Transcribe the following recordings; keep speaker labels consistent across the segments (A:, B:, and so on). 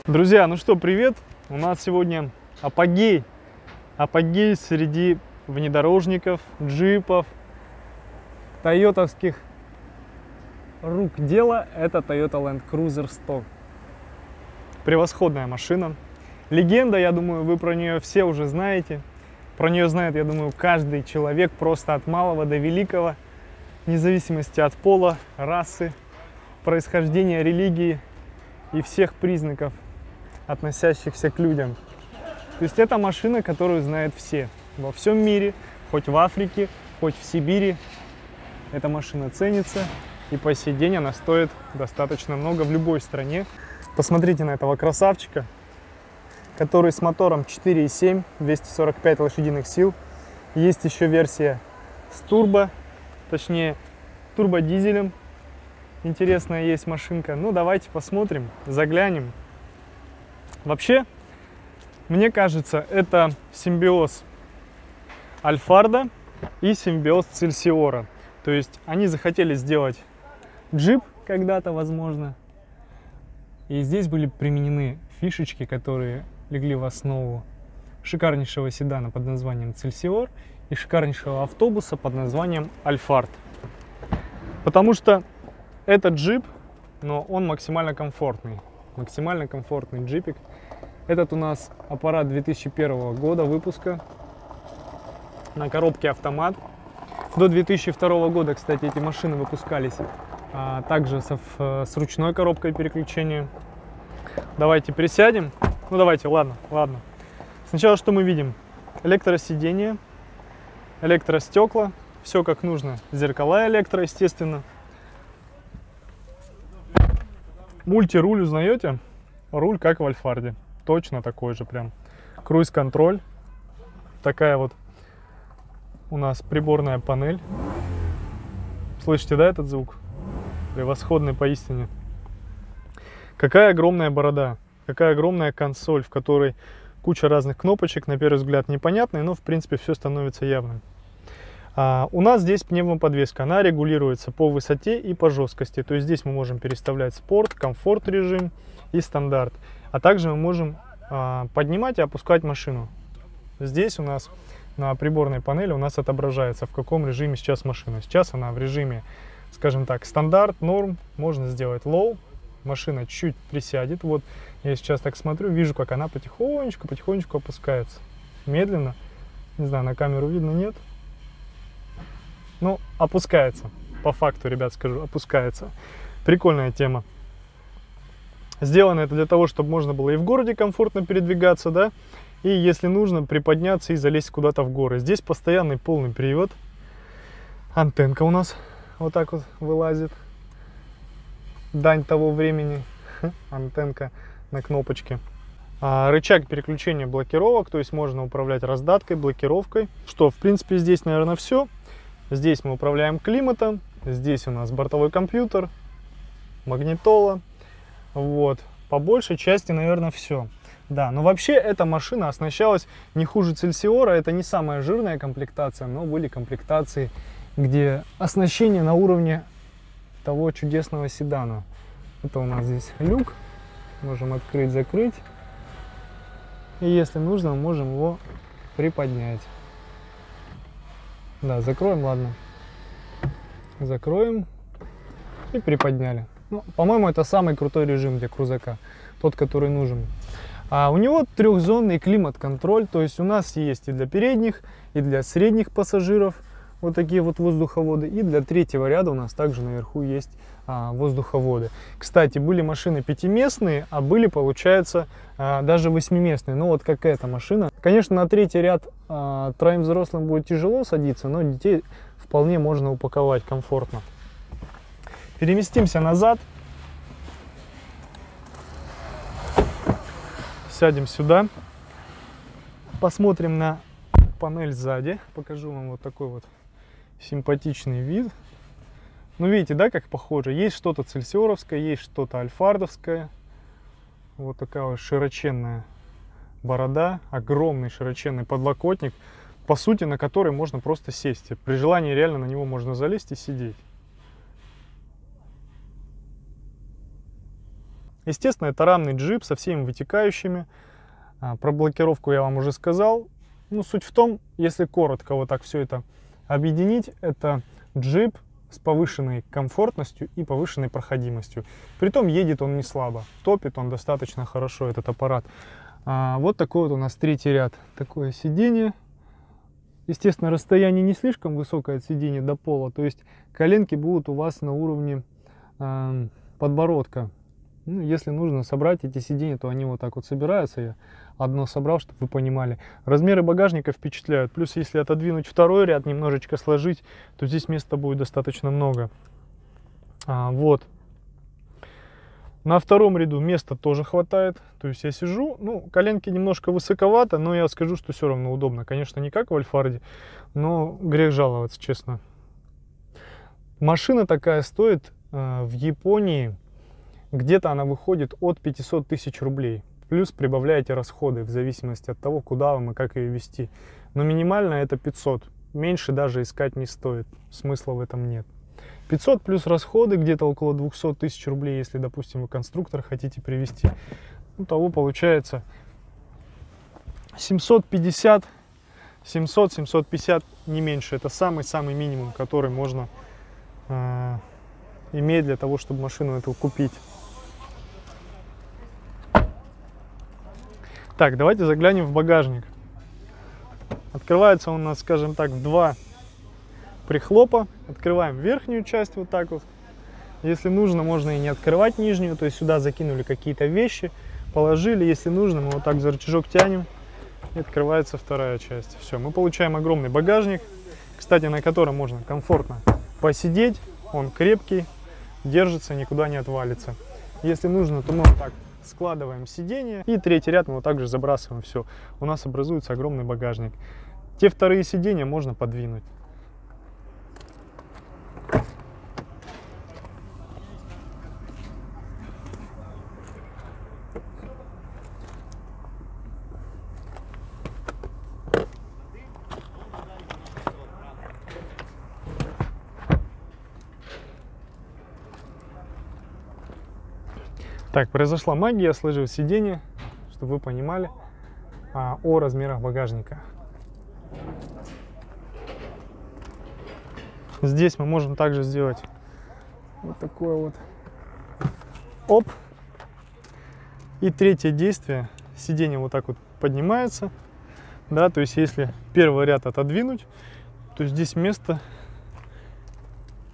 A: Друзья, ну что, привет! У нас сегодня апогей среди внедорожников, джипов, тойотовских рук дело. Это Toyota Land Cruiser 100. Превосходная машина. Легенда, я думаю, вы про нее все уже знаете. Про нее знает, я думаю, каждый человек, просто от малого до великого, вне зависимости от пола, расы, происхождения, религии и всех признаков, относящихся к людям. То есть это машина, которую знают все. Во всем мире, хоть в Африке, хоть в Сибири. Эта машина ценится, и по сей день она стоит достаточно много в любой стране. Посмотрите на этого красавчика, который с мотором 4.7, 245 лошадиных сил. Есть еще версия с турбо, точнее турбодизелем. Интересная есть машинка. Ну давайте посмотрим, заглянем. Вообще, мне кажется, это симбиоз Альфарда и симбиоз Цельсиора. То есть они захотели сделать джип когда-то, возможно. И здесь были применены фишечки, которые легли в основу шикарнейшего седана под названием Цельсиор и шикарнейшего автобуса под названием Альфард. Потому что этот джип, но он максимально комфортный джипик. Этот у нас аппарат 2001 года выпуска, на коробке автомат. До 2002 года, кстати, эти машины выпускались также с ручной коробкой переключения. Давайте присядем. Ну давайте, ладно. Сначала что мы видим? Электросиденье, электростекла, все как нужно. Зеркала электро, естественно. Мультируль узнаете? Руль как в Альфарде. Точно такой же прям. Круиз-контроль. Такая вот у нас приборная панель. Слышите, да, этот звук? Превосходный поистине. Какая огромная борода. Какая огромная консоль, в которой куча разных кнопочек, на первый взгляд непонятные, но в принципе все становится явным. У нас здесь пневмоподвеска, она регулируется по высоте и по жесткости. То есть здесь мы можем переставлять спорт, комфорт режим и стандарт. А также мы можем поднимать и опускать машину. Здесь у нас на приборной панели у нас отображается, в каком режиме сейчас машина. Сейчас она в режиме, скажем так, стандарт, норм. Можно сделать low. Машина чуть присядет. Вот я сейчас так смотрю, вижу, как она потихонечку опускается. Медленно. Не знаю, на камеру видно, нет? Ну, опускается. По факту, ребят, скажу, опускается. Прикольная тема. Сделано это для того, чтобы можно было и в городе комфортно передвигаться, да, и если нужно, приподняться и залезть куда-то в горы. Здесь постоянный полный привод. Антенка у нас вот так вот вылазит. Дань того времени. Антенка на кнопочке. Рычаг переключения блокировок, то есть можно управлять раздаткой, блокировкой. Что, в принципе, здесь, наверное, все. Здесь мы управляем климатом. Здесь у нас бортовой компьютер, магнитола. Вот, по большей части, наверное, все. Да, но вообще эта машина оснащалась не хуже Цельсиора. Это не самая жирная комплектация, но были комплектации, где оснащение на уровне того чудесного седана. Это у нас здесь люк. Можем открыть, закрыть. И если нужно, мы можем его приподнять. Да, закроем, ладно. Закроем и приподняли. Ну, по-моему, это самый крутой режим для крузака, тот, который нужен. У него трехзонный климат-контроль, то есть у нас есть и для передних, и для средних пассажиров вот такие вот воздуховоды, и для третьего ряда у нас также наверху есть воздуховоды. Кстати, были машины пятиместные, а были, получается, даже восьмиместные. Ну вот как эта машина. Конечно, на третий ряд троим взрослым будет тяжело садиться, но детей вполне можно упаковать комфортно. Переместимся назад. Сядем сюда. Посмотрим на панель сзади. Покажу вам вот такой вот симпатичный вид. Ну, видите, да, как похоже? Есть что-то цельсиоровское, есть что-то альфардовское. Вот такая вот широченная борода, огромный широченный подлокотник, по сути, на который можно просто сесть. При желании реально на него можно залезть и сидеть. Естественно, это рамный джип со всеми вытекающими. Про блокировку я вам уже сказал. Ну, суть в том, если коротко вот так все это объединить, это джип с повышенной комфортностью и повышенной проходимостью. Притом едет он не слабо, топит он достаточно хорошо, этот аппарат. Вот такой вот у нас третий ряд. Такое сиденье. Естественно, расстояние не слишком высокое от сиденья до пола, то есть коленки будут у вас на уровне подбородка. Ну, если нужно собрать эти сиденья, то они вот так вот собираются. Я одно собрал, чтобы вы понимали. Размеры багажника впечатляют. Плюс, если отодвинуть второй ряд, немножечко сложить, то здесь места будет достаточно много. Вот. На втором ряду места тоже хватает. То есть я сижу, ну, коленки немножко высоковато, но я скажу, что все равно удобно. Конечно, не как в Альфарде, но грех жаловаться, честно. Машина такая стоит в Японии, где-то она выходит от 500 тысяч рублей. Плюс прибавляете расходы в зависимости от того, куда вам и как ее везти. Но минимально это 500. Меньше даже искать не стоит. Смысла в этом нет. 500 плюс расходы где-то около 200 тысяч рублей, если, допустим, вы конструктор хотите привезти. Ну, того получается 750, 700-750, не меньше. Это самый-самый минимум, который можно иметь для того, чтобы машину эту купить. Так, давайте заглянем в багажник. Открывается он у нас, скажем так, в два прихлопа. Открываем верхнюю часть вот так вот. Если нужно, можно и не открывать нижнюю. То есть сюда закинули какие-то вещи, положили. Если нужно, мы вот так за рычажок тянем, и открывается вторая часть. Все, мы получаем огромный багажник, кстати, на котором можно комфортно посидеть. Он крепкий, держится, никуда не отвалится. Если нужно, то мы вот так складываем сиденье, и третий ряд мы вот также забрасываем. Все, у нас образуется огромный багажник. Те вторые сиденья можно подвинуть. Так, произошла магия, я сложил сиденье, чтобы вы понимали о размерах багажника. Здесь мы можем также сделать вот такое вот оп. И третье действие, сиденье вот так вот поднимается, да, то есть если первый ряд отодвинуть, то здесь место,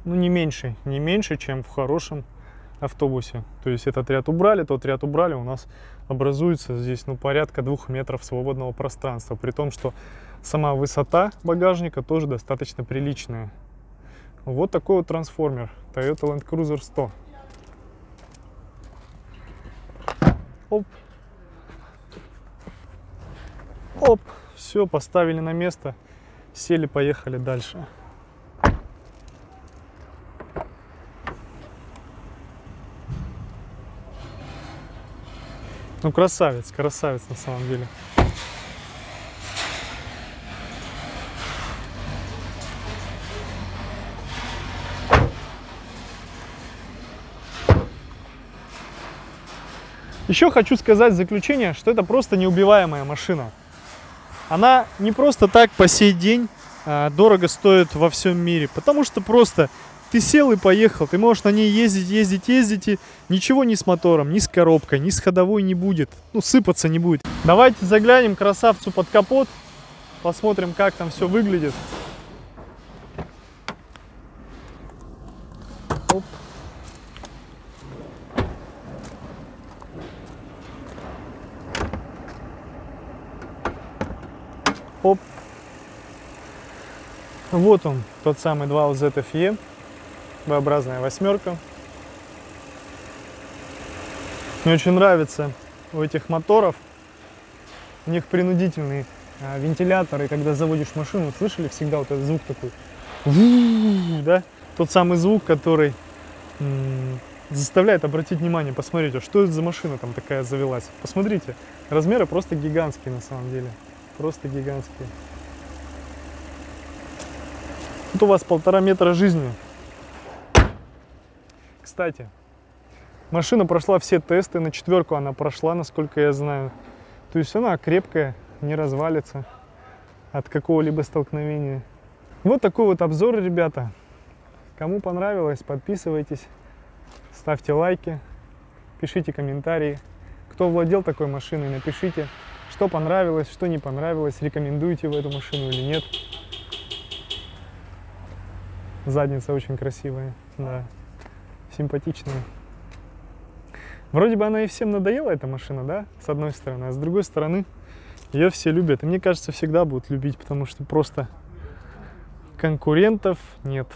A: ну, не меньше, чем в хорошем автобусе. То есть этот ряд убрали, тот ряд убрали, у нас образуется здесь, ну, порядка 2 метров свободного пространства, при том, что сама высота багажника тоже достаточно приличная. Вот такой вот трансформер Toyota Land Cruiser 100. Оп. Оп. Все, поставили на место, сели, поехали дальше. Ну, красавец, красавец на самом деле. Еще хочу сказать в заключение, что это просто неубиваемая машина. Она не просто так по сей день дорого стоит во всем мире, потому что просто ты сел и поехал, ты можешь на ней ездить, и ничего ни с мотором, ни с коробкой, ни с ходовой не будет, ну, сыпаться не будет. Давайте заглянем красавцу под капот, посмотрим, как там все выглядит. Оп. Оп. Вот он, тот самый 2LZ FE. V-образная восьмерка. Мне очень нравится у этих моторов. У них принудительные вентиляторы. И когда заводишь машину, слышали всегда вот этот звук такой? Да? Тот самый звук, который заставляет обратить внимание, посмотреть, а что это за машина там такая завелась. Посмотрите, размеры просто гигантские на самом деле. Просто гигантские. Тут у вас 1,5 метра жизни. Кстати, Машина прошла все тесты, на 4 она прошла, насколько я знаю. То есть она крепкая, не развалится от какого-либо столкновения. Вот такой вот обзор, ребята. Кому понравилось, подписывайтесь, ставьте лайки, пишите комментарии. Кто владел такой машиной, напишите, что понравилось, что не понравилось, рекомендуете вы эту машину или нет. Задница очень красивая, да, симпатичная. Вроде бы она и всем надоела, эта машина, да, с одной стороны, а с другой стороны ее все любят. И мне кажется, всегда будут любить, потому что просто конкурентов нет.